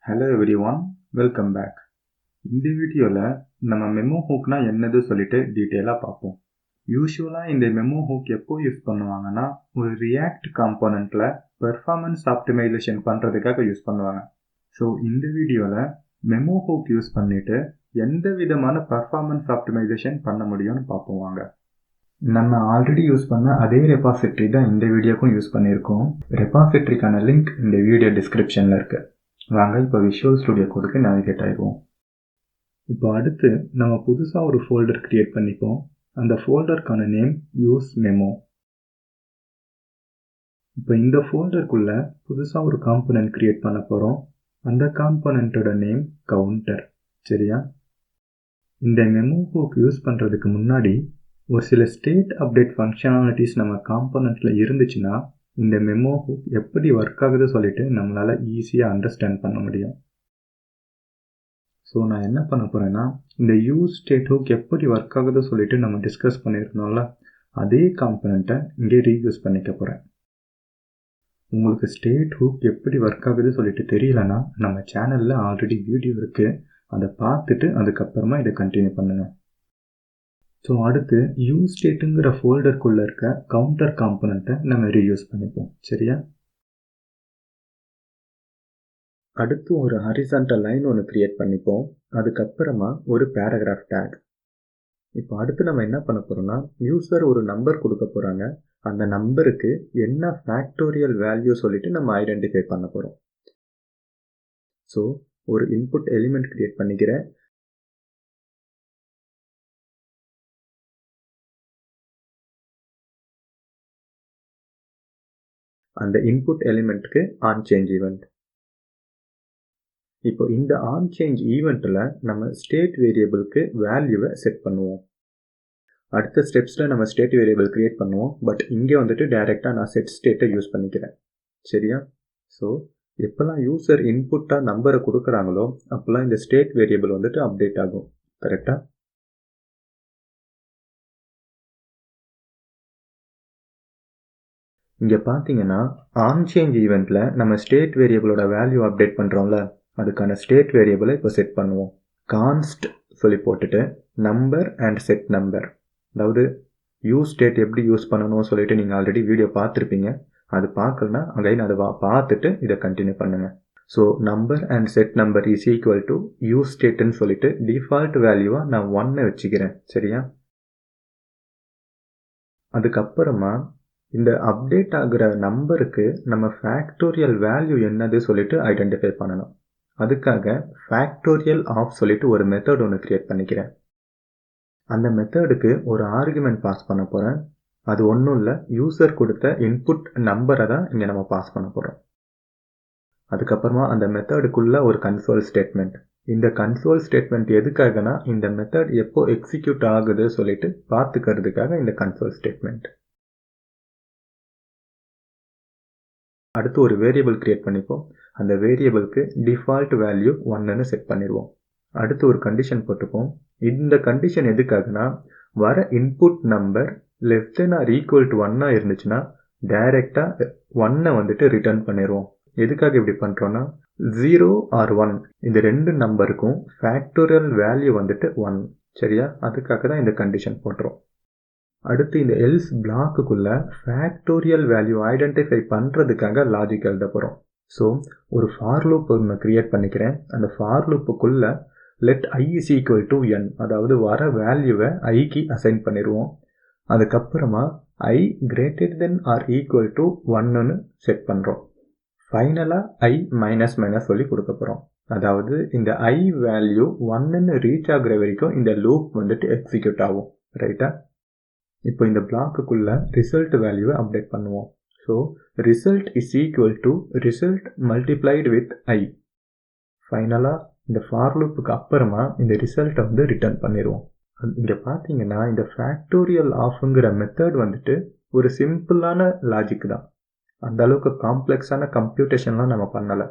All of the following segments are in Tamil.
Hello everyone, welcome back. இந்த வீடியோவில் நம்ம மெமோ ஹூக்னா என்னது சொல்லிட்டு டீட்டெயிலாக பார்ப்போம். யூஸ்வலாக இந்த மெமோ ஹூக் எப்போ யூஸ் பண்ணுவாங்கன்னா ஒரு ரியாக்ட் காம்போனண்ட்டில் பெர்ஃபார்மன்ஸ் ஆப்டிமைசேஷன் பண்ணுறதுக்காக யூஸ் பண்ணுவாங்க. ஸோ இந்த வீடியோவில் மெமோ ஹூக் யூஸ் பண்ணிவிட்டு எந்த விதமான பெர்ஃபார்மன்ஸ் ஆப்டிமைசேஷன் பண்ண முடியும்னு பார்ப்போம் வாங்க. நம்ம ஆல்ரெடி யூஸ் பண்ண அதே ரெபாசிட்ரி தான் இந்த வீடியோக்கும் யூஸ் பண்ணியிருக்கோம். ரெபாசிட்ரிக்கான லிங்க் இந்த வீடியோ டிஸ்கிரிப்ஷனில் இருக்குது. வாங்க இப்போ விஷுவல் ஸ்டுடியோ கோடுக்கு நேவிகேட் ஆகிடுவோம். இப்போ அடுத்து நம்ம புதுசாக ஒரு ஃபோல்டர் க்ரியேட் பண்ணிப்போம். அந்த ஃபோல்டருக்கான நேம் useMemo. இப்போ இந்த ஃபோல்டருக்குள்ளே புதுசாக ஒரு காம்போனன்ட் க்ரியேட் பண்ண போகிறோம். அந்த காம்போனண்ட்டோட நேம் கவுண்டர். சரியா? இந்த மெமோ ஹூக் யூஸ் பண்ணுறதுக்கு முன்னாடி ஒரு சில ஸ்டேட் அப்டேட் ஃபங்க்ஷனாலிட்டிஸ் நம்ம காம்போனண்ட்டில் இருந்துச்சுன்னா இந்த மெமோ ஹூக் எப்படி ஒர்க் ஆகுது சொல்லிட்டு நம்மளால் ஈஸியாக அண்டர்ஸ்டாண்ட் பண்ண முடியும். ஸோ நான் என்ன பண்ண போகிறேன்னா இந்த யூஸ் ஸ்டேட் ஹூக் எப்படி ஒர்க் ஆகுது சொல்லிட்டு நம்ம டிஸ்கஸ் பண்ணியிருந்தோம்ல, அதே காம்போனண்ட்டை இங்கே ரீயூஸ் பண்ணிக்க போகிறேன். உங்களுக்கு ஸ்டேட் ஹூக் எப்படி ஒர்க் ஆகுது சொல்லிட்டு தெரியலன்னா நம்ம சேனலில் ஆல்ரெடி வீடியோ இருக்குது, அதை பார்த்துட்டு அதுக்கப்புறமா இதை கண்டினியூ பண்ணுங்கள். ஸோ அடுத்து யூஸ் ஸ்டேட்டுங்கிற ஃபோல்டருக்குள்ளே இருக்க கவுண்டர் காம்போனண்ட்டை நம்ம ரீயூஸ் பண்ணிப்போம். சரியா? அடுத்து ஒரு ஹரிசான்டல் லைன் ஒன்று க்ரியேட் பண்ணிப்போம். அதுக்கப்புறமா ஒரு பேராகிராஃப் டேக். இப்போ அடுத்து நம்ம என்ன பண்ண போகிறோம்னா யூசர் ஒரு நம்பர் கொடுக்க போகிறாங்க. அந்த நம்பருக்கு என்ன ஃபேக்டோரியல் வேல்யூ சொல்லிட்டு நம்ம ஐடென்டிஃபை பண்ண போகிறோம். ஸோ ஒரு இன்புட் எலிமெண்ட் க்ரியேட் பண்ணிக்கிறேன். அந்த இன்புட் எலிமெண்ட்க்கு ஆன் சேஞ்ச் ஈவெண்ட். இப்போ இந்த ஆன் சேஞ்ச் ஈவெண்ட்டில் நம்ம ஸ்டேட் வேரியபிளுக்கு வேல்யூவை செட் பண்ணுவோம். அடுத்த ஸ்டெப்ஸில் நம்ம ஸ்டேட் வேரியபிள் க்ரியேட் பண்ணுவோம். பட் இங்கே வந்துட்டு டைரெக்டாக நான் செட் ஸ்டேட்டை யூஸ் பண்ணிக்கிறேன். சரியா? ஸோ எப்போல்லாம் யூசர் இன்புட்டாக நம்பரை கொடுக்குறாங்களோ அப்போல்லாம் இந்த ஸ்டேட் வேரியபிள் வந்துட்டு அப்டேட் ஆகும். கரெக்டாக? இங்கே பார்த்தீங்கன்னா ஆன் சேஞ்ச் ஈவெண்ட்டில் நம்ம ஸ்டேட் வேரியபிளோட வேல்யூ அப்டேட் பண்ணுறோம்ல, அதுக்கான ஸ்டேட் வேரியபிளை இப்போ செட் பண்ணுவோம். கான்ஸ்ட் சொல்லி போட்டுட்டு நம்பர் அண்ட் செட் நம்பர். அதாவது யூஸ் ஸ்டேட் எப்படி யூஸ் பண்ணணும் சொல்லிட்டு நீங்கள் ஆல்ரெடி வீடியோ பார்த்துருப்பீங்க. அது பார்க்கலன்னா அகைன் அதை பார்த்துட்டு இதை கண்டினியூ பண்ணுங்கள். So number and set number is equal to use ஸ்டேட்டுன்னு சொல்லிட்டு டிஃபால்ட் வேல்யூவாக நான் 1 வச்சுக்கிறேன். சரியா? அதுக்கப்புறமா இந்த அப்டேட் ஆகிற நம்பருக்கு நம்ம ஃபேக்டோரியல் வேல்யூ என்னது சொல்லிட்டு ஐடென்டிஃபை பண்ணணும். அதுக்காக ஃபேக்டோரியல் ஆஃப் சொல்லிட்டு ஒரு மெத்தட் ஒன்று க்ரியேட் பண்ணிக்கிறேன். அந்த மெத்தடுக்கு ஒரு ஆர்குமெண்ட் பாஸ் பண்ண போகிறேன். அது ஒன்றும் இல்லை, யூசர் கொடுத்த இன்புட் நம்பரை தான் இங்கே நம்ம பாஸ் பண்ண போகிறோம். அதுக்கப்புறமா அந்த மெத்தடுக்குள்ளே ஒரு கன்சோல் ஸ்டேட்மெண்ட். இந்த கன்சோல் ஸ்டேட்மெண்ட் எதுக்காகனா இந்த மெத்தட் எப்போ எக்ஸிக்யூட் ஆகுது சொல்லிட்டு பார்த்துக்கிறதுக்காக இந்த கன்சோல் ஸ்டேட்மெண்ட். அடுத்து ஒரு வேரியபிள் க்ரியேட் பண்ணிப்போம். அந்த வேரியபிளுக்கு டிஃபால்ட் வேல்யூ 1ன்னு செட் பண்ணிடுவோம். அடுத்து ஒரு கண்டிஷன் போட்டுப்போம். இந்த கண்டிஷன் எதுக்காகனா வர input number less than or equal to 1 இருந்துச்சுன்னா டைரெக்டாக 1 வந்துட்டு ரிட்டர்ன் பண்ணிடுவோம். எதுக்காக இப்படி பண்ணுறோன்னா 0 ஆர் 1 இந்த ரெண்டு நம்பருக்கும் ஃபேக்டோரியல் வேல்யூ வந்துட்டு 1. சரியா? அதுக்காக தான் இந்த கண்டிஷன் போட்டுரும். அடுத்து இந்த எல்ஸ் பிளாக்குக்குள்ளே ஃபேக்டோரியல் வேல்யூ ஐடென்டிஃபை பண்ணுறதுக்காக லாஜிக் எழுத போகிறோம். ஸோ ஒரு ஃபார் லூப் ஒன்று க்ரியேட் பண்ணிக்கிறேன். அந்த ஃபார் லூப்புக்குள்ளே let i is equal to n, அதாவது வர வேல்யூவை ஐக்கு அசைன் பண்ணிடுவோம். அதுக்கப்புறமா i greater than or equal to 1ன்னு செட் பண்ணுறோம். ஃபைனலாக i மைனஸ் மைனஸ் சொல்லி கொடுக்க போகிறோம். அதாவது இந்த i வேல்யூ 1ன்னு ரீச் ஆகுற வரைக்கும் இந்த லூப் வந்துட்டு எக்ஸிக்யூட் ஆகும். ரைட்டா? இப்போ இந்த பிளாக்குக்குள்ளே ரிசல்ட் வேல்யூவை அப்டேட் பண்ணுவோம். So result is equal to result multiplied with i. ஃபைனலாக இந்த ஃபார் லூப்புக்கு அப்புறமா இந்த ரிசல்ட்டை வந்து ரிட்டர்ன் பண்ணிடுவோம். இங்கே பார்த்தீங்கன்னா இந்த ஃபேக்டோரியல் ஆஃப்ங்கிற மெத்தட் வந்துட்டு ஒரு சிம்பிளான லாஜிக் தான். அந்த அளவுக்கு காம்ப்ளெக்ஸான கம்ப்யூட்டேஷன்லாம் நம்ம பண்ணலை.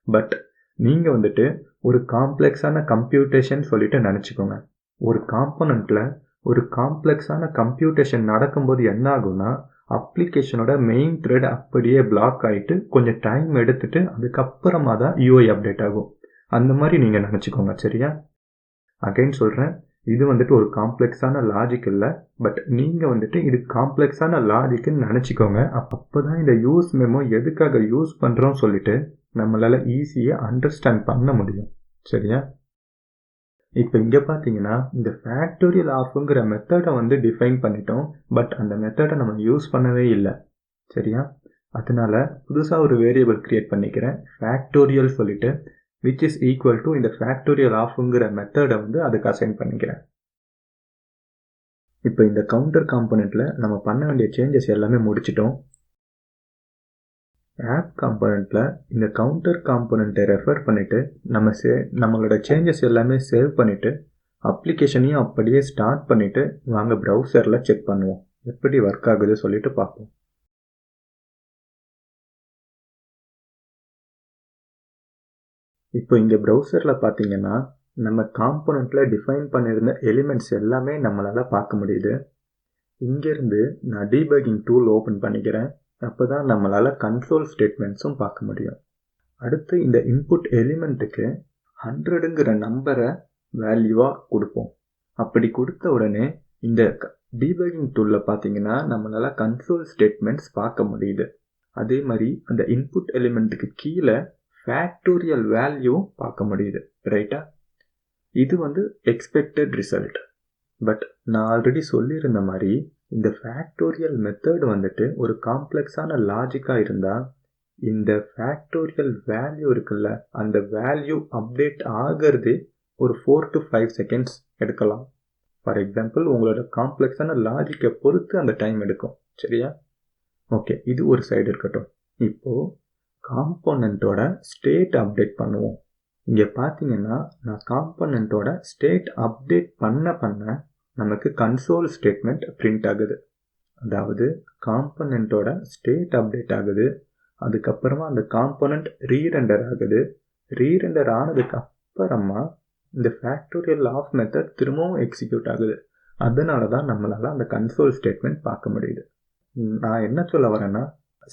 பட் நீங்கள் வந்துட்டு ஒரு காம்ப்ளெக்ஸான கம்ப்யூட்டேஷன் சொல்லிட்டு நினச்சிக்கோங்க. ஒரு காம்போனண்ட்டில் ஒரு காம்ப்ளெக்ஸான கம்ப்யூட்டேஷன் நடக்கும்போது என்ன ஆகும்னா அப்ளிகேஷனோட மெயின் த்ரெட் அப்படியே பிளாக் ஆகிட்டு கொஞ்சம் டைம் எடுத்துட்டு அதுக்கப்புறமா தான் யூஐ அப்டேட் ஆகும். அந்த மாதிரி நீங்கள் நினச்சிக்கோங்க. சரியா? அகைன் சொல்கிறேன், இது வந்துட்டு ஒரு காம்ப்ளெக்ஸான லாஜிக் இல்லை, பட் நீங்கள் வந்துட்டு இது காம்ப்ளெக்ஸான லாஜிக்குன்னு நினச்சிக்கோங்க. அப்போ தான் இந்த யூஸ் மெமோ எதுக்காக யூஸ் பண்ணுறோம் சொல்லிட்டு நம்மளால் ஈஸியாக அண்டர்ஸ்டாண்ட் பண்ண முடியும். சரியா? இப்போ இங்கே பார்த்தீங்கன்னா இந்த ஃபேக்டோரியல் ஆஃப்ங்கிற மெத்தடை வந்து டிஃபைன் பண்ணிட்டோம், பட் அந்த மெத்தடை நம்ம யூஸ் பண்ணவே இல்லை. சரியா? அதனால புதுசாக ஒரு வேரியபிள் கிரியேட் பண்ணிக்கிறேன், ஃபேக்டோரியல் சொல்லிட்டு, விச் இஸ் ஈக்குவல் டு இந்த ஃபேக்டோரியல் ஆஃப்ங்கிற மெத்தடை வந்து அதுக்கு அசைன் பண்ணிக்கிறேன். இப்போ இந்த கவுண்டர் காம்பனண்ட்டில் நம்ம பண்ண வேண்டிய சேஞ்சஸ் எல்லாமே முடிச்சிட்டோம். ஆப் காம்பனண்ட்டில் இந்த கவுண்டர் காம்பனண்ட்டை ரெஃபர் பண்ணிவிட்டு நம்மளோட சேஞ்சஸ் எல்லாமே சேவ் பண்ணிவிட்டு அப்ளிகேஷனையும் அப்படியே ஸ்டார்ட் பண்ணிவிட்டு வாங்க ப்ரௌசரில் செக் பண்ணுவோம், எப்படி ஒர்க் ஆகுது சொல்லிட்டு பார்ப்போம். இப்போ இங்கே ப்ரௌசரில் பார்த்தீங்கன்னா நம்ம காம்பனண்ட்டில் டிஃபைன் பண்ணியிருந்த எலிமெண்ட்ஸ் எல்லாமே நம்மளால் பார்க்க முடியுது. இங்கேருந்து நான் டீபக்கிங் டூல் ஓப்பன் பண்ணிக்கிறேன். அப்போ தான் நம்மளால் கன்சோல் ஸ்டேட்மெண்ட்ஸும் பார்க்க முடியும். அடுத்து இந்த இன்புட் எலிமெண்ட்டுக்கு 100ங்கிற நம்பரை வேல்யூவாக கொடுப்போம். அப்படி கொடுத்த உடனே இந்த டீபக்கிங் டூலில் பார்த்தீங்கன்னா நம்மளால் கன்சோல் ஸ்டேட்மெண்ட்ஸ் பார்க்க முடியுது. அதே மாதிரி அந்த இன்புட் எலிமெண்ட்டுக்கு கீழே ஃபேக்டோரியல் வேல்யூவும் பார்க்க முடியுது. ரைட்டா? இது வந்து எக்ஸ்பெக்டட் ரிசல்ட். பட் நான் ஆல்ரெடி சொல்லியிருந்த மாதிரி இந்த ஃபேக்டோரியல் மெத்தட் வந்துட்டு ஒரு காம்ப்ளெக்ஸான லாஜிக்காக இருந்தால் இந்த ஃபேக்டோரியல் வேல்யூ இருக்குல்ல, அந்த வேல்யூ அப்டேட் ஆகிறதே ஒரு 4 to 5 செகண்ட்ஸ் எடுக்கலாம். ஃபார் எக்ஸாம்பிள் உங்களோட காம்ப்ளெக்ஸான லாஜிக்கை பொறுத்து அந்த டைம் எடுக்கும். சரியா? ஓகே, இது ஒரு சைடு இருக்கட்டும். இப்போது காம்போனண்ட்டோட ஸ்டேட் அப்டேட் பண்ணுவோம். இங்கே பார்த்தீங்கன்னா நான் காம்போனண்ட்டோட ஸ்டேட் அப்டேட் பண்ண நமக்கு கன்சோல் ஸ்டேட்மெண்ட் பிரிண்ட் ஆகுது. அதாவது காம்போனண்ட்டோட ஸ்டேட் அப்டேட் ஆகுது, அதுக்கப்புறமா அந்த காம்போனண்ட் ரீரெண்டர் ஆகுது. ரீரெண்டர் ஆனதுக்கு அப்புறமா இந்த ஃபேக்டோரியல் ஆஃப் மெத்தட் திரும்பவும் எக்ஸிக்யூட் ஆகுது. அதனால தான் நம்மளால் அந்த கன்சோல் ஸ்டேட்மெண்ட் பார்க்க முடியுது. நான் என்ன சொல்ல வரேன்னா,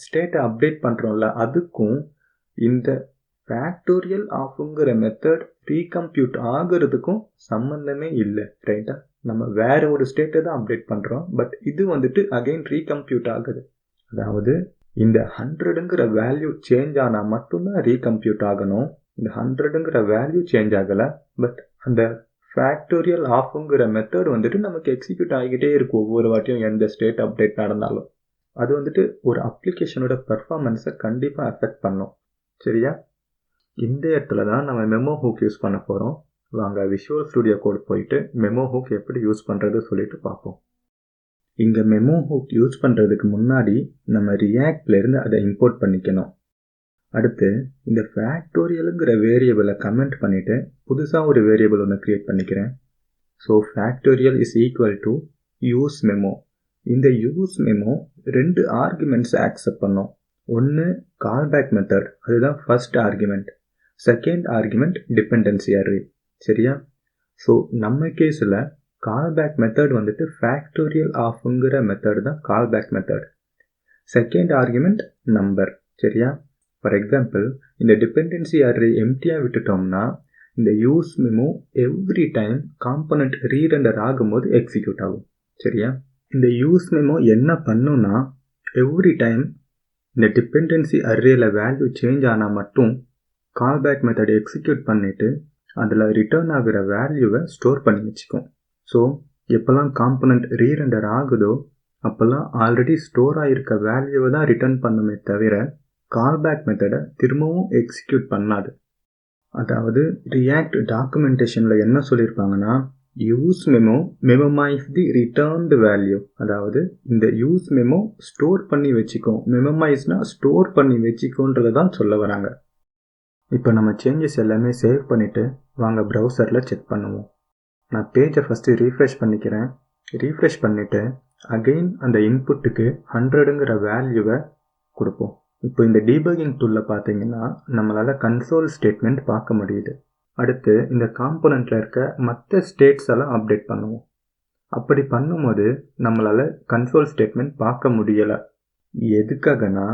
ஸ்டேட்டை அப்டேட் பண்ணுறோம்ல, அதுக்கும் இந்த ஃபேக்டோரியல் ஆஃப்ங்கிற மெத்தட் ரீகம்ப்யூட் ஆகிறதுக்கும் சம்மந்தமே இல்லை. ரைட்டா? நம்ம வேற ஒரு ஸ்டேட்டை தான் அப்டேட் பண்ணுறோம், பட் இது வந்துட்டு அகைன் ரீகம்ப்யூட் ஆகுது. அதாவது இந்த 100ங்கிற வேல்யூ சேஞ்ச் ஆனால் மட்டும்தான் ரீகம்ப்யூட் ஆகணும். இந்த 100ங்கிற வேல்யூ சேஞ்ச் ஆகலை, பட் அந்த ஃபேக்டோரியல் ஆஃப்ங்கிற மெத்தட் வந்துட்டு நமக்கு எக்ஸிக்யூட் ஆகிக்கிட்டே இருக்கும் ஒவ்வொரு வாட்டியும் எந்த ஸ்டேட் அப்டேட் நடந்தாலும். அது வந்துட்டு ஒரு அப்ளிகேஷனோட பெர்ஃபார்மன்ஸை கண்டிப்பாக அஃபெக்ட் பண்ணும். சரியா? இந்த இடத்துல தான் நம்ம மெமோ ஹூக் யூஸ் பண்ண போகிறோம். வாங்க விஷுவல் ஸ்டுடியோ கோட் போயிட்டு மெமோ ஹூக் எப்படி யூஸ் பண்ணுறது சொல்லிட்டு பார்ப்போம். இங்கே மெமோ ஹூக் யூஸ் பண்ணுறதுக்கு முன்னாடி நம்ம ரியாக்ட்லேருந்து அதை இம்போர்ட் பண்ணிக்கணும். அடுத்து இந்த ஃபேக்டோரியலுங்கிற வேரியபிளை கமெண்ட் பண்ணிவிட்டு புதுசாக ஒரு வேரியபிள் ஒன்று க்ரியேட் பண்ணிக்கிறேன். So factorial is equal to useMemo. இந்த useMemo 2 ஆர்குமெண்ட்ஸை ஆக்செப்ட் பண்ணோம். ஒன்று கால்பேக் மெத்தட், அதுதான் first argument. Second argument dependency array. சரியா? ஸோ நம்ம கேஸில் கால்பேக் மெத்தட் வந்துட்டு ஃபேக்டோரியல் ஆஃப்ங்கிற மெத்தட் தான் callback method. Second argument number. சரியா? ஃபார் எக்ஸாம்பிள் இந்த டிபெண்டன்சி அரே எம்டியாக விட்டுட்டோம்னா இந்த useMemo every time component re-render ஆகும்போது எக்ஸிக்யூட் ஆகும். சரியா? இந்த useMemo என்ன பண்ணுன்னா எவ்ரி டைம் இந்த டிபெண்டன்சி அரேல வேல்யூ சேஞ்ச் ஆனால் மட்டும் கால்பேக் மெத்தட் எக்ஸிக்யூட் பண்ணிவிட்டு அதில் ரிட்டர்ன் ஆகிற வேல்யூவை ஸ்டோர் பண்ணி வச்சுக்கும். ஸோ எப்போல்லாம் காம்பனண்ட் ரீரெண்டர் ஆகுதோ அப்போல்லாம் ஆல்ரெடி ஸ்டோர் ஆகிருக்க வேல்யூவை தான் ரிட்டர்ன் பண்ணுமே தவிர கால்பேக் மெத்தடை திரும்பவும் எக்ஸிக்யூட் பண்ணாது. அதாவது ரியாக்ட் டாக்குமெண்டேஷனில் என்ன சொல்லியிருப்பாங்கன்னா, useMemo மெமமைஸ் தி ரிட்டர்ன்டு வேல்யூ. அதாவது இந்த useMemo ஸ்டோர் பண்ணி வச்சுக்கும். மெமமைஸ்னா ஸ்டோர் பண்ணி வச்சுக்கோன்றதை தான் சொல்ல வராங்க. இப்போ நம்ம சேஞ்சஸ் எல்லாமே சேவ் பண்ணிவிட்டு வாங்க ப்ரௌசரில் செக் பண்ணுவோம். நான் பேஜை ஃபஸ்ட்டு ரீஃப்ரெஷ் பண்ணிக்கிறேன். ரீஃப்ரெஷ் பண்ணிவிட்டு அகெயின் அந்த இன்புட்டுக்கு 100ங்கிற வேல்யூவை கொடுப்போம். இப்போ இந்த டீபக்கிங் டூலில் பார்த்தீங்கன்னா நம்மளால் கன்சோல் ஸ்டேட்மெண்ட் பார்க்க முடியுது. அடுத்து இந்த காம்போனண்ட்டில் இருக்க மற்ற ஸ்டேட்ஸ் எல்லாம் அப்டேட் பண்ணுவோம். அப்படி பண்ணும்போது நம்மளால் கன்சோல் ஸ்டேட்மெண்ட் பார்க்க முடியலை. எதுக்காகனா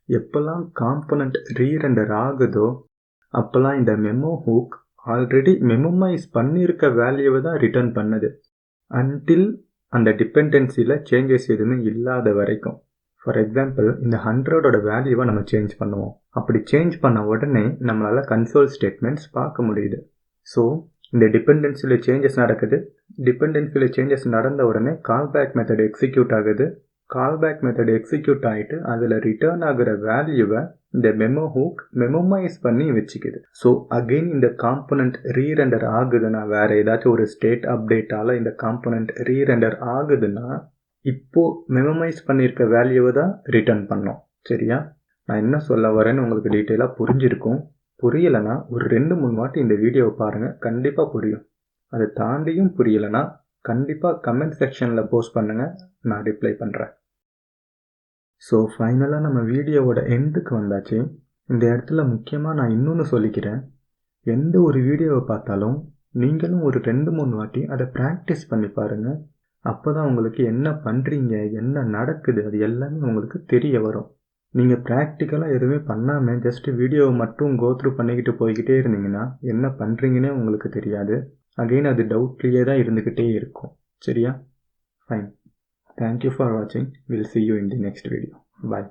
எப்போல்லாம் காம்போனண்ட் ரீரெண்டர் ஆகுதோ அப்போல்லாம் இந்த மெமோ ஹூக் ஆல்ரெடி மெமோமைஸ் பண்ணியிருக்க வேல்யூவை தான் ரிட்டர்ன் பண்ணுது அன்டில் அந்த டிபெண்டன்சியில் சேஞ்சஸ் எதுவுமே இல்லாத வரைக்கும். ஃபார் எக்ஸாம்பிள் இந்த 100ஓட வேல்யூவை நம்ம சேஞ்ச் பண்ணுவோம். அப்படி சேஞ்ச் பண்ண உடனே நம்மளால் கன்சோல் ஸ்டேட்மெண்ட்ஸ் பார்க்க முடியுது. ஸோ இந்த டிபெண்டன்சியில் சேஞ்சஸ் நடக்குது. டிபெண்டன்சியில் சேஞ்சஸ் நடந்த உடனே கால்பேக் மெத்தட் எக்ஸிக்யூட் ஆகுது. கால்பேக் மெத்தட் எக்ஸிக்யூட் ஆகிட்டு அதில் ரிட்டர்ன் ஆகிற வேல்யூவை இந்த மெமோ ஹூக் மெமோமைஸ் பண்ணி வச்சுக்குது. ஸோ அகெயின் இந்த காம்பனண்ட் ரீரெண்டர் ஆகுதுன்னா, வேறு ஏதாச்சும் ஒரு ஸ்டேட் அப்டேட்டால் இந்த காம்பனண்ட் ரீரெண்டர் ஆகுதுன்னா, இப்போது மெமோமைஸ் பண்ணியிருக்க வேல்யூவை தான் ரிட்டர்ன் பண்ணோம். சரியா? நான் என்ன சொல்ல வரேன்னு உங்களுக்கு டீட்டெயிலாக புரிஞ்சிருக்கும். புரியலைன்னா ஒரு 2-3 வாட்டி இந்த வீடியோவை பாருங்கள், கண்டிப்பாக புரியும். அதை தாண்டியும் புரியலைன்னா கண்டிப்பாக கமெண்ட் செக்ஷனில் போஸ்ட் பண்ணுங்கள், நான் ரிப்ளை பண்ணுறேன். ஸோ ஃபைனலாக நம்ம வீடியோவோட எண்டுக்கு வந்தாச்சு. இந்த இடத்துல முக்கியமாக நான் இன்னொன்று சொல்லிக்கிறேன். எந்த ஒரு வீடியோவை பார்த்தாலும் நீங்களும் ஒரு 2-3 வாட்டி அதை ப்ராக்டிஸ் பண்ணி பாருங்கள். அப்போ தான் உங்களுக்கு என்ன பண்ணுறீங்க, என்ன நடக்குது, அது எல்லாமே உங்களுக்கு தெரிய வரும். நீங்கள் ப்ராக்டிக்கலாக எதுவுமே பண்ணாமல் ஜஸ்ட்டு வீடியோவை மட்டும் கோத்ரூ பண்ணிக்கிட்டு போய்கிட்டே இருந்தீங்கன்னா என்ன பண்ணுறீங்கன்னே உங்களுக்கு தெரியாது. அகெயின் அது டவுட்லேயே தான் இருந்துக்கிட்டே இருக்கும். சரியா? Fine. Thank you for watching. We'll see you in the next video. Bye.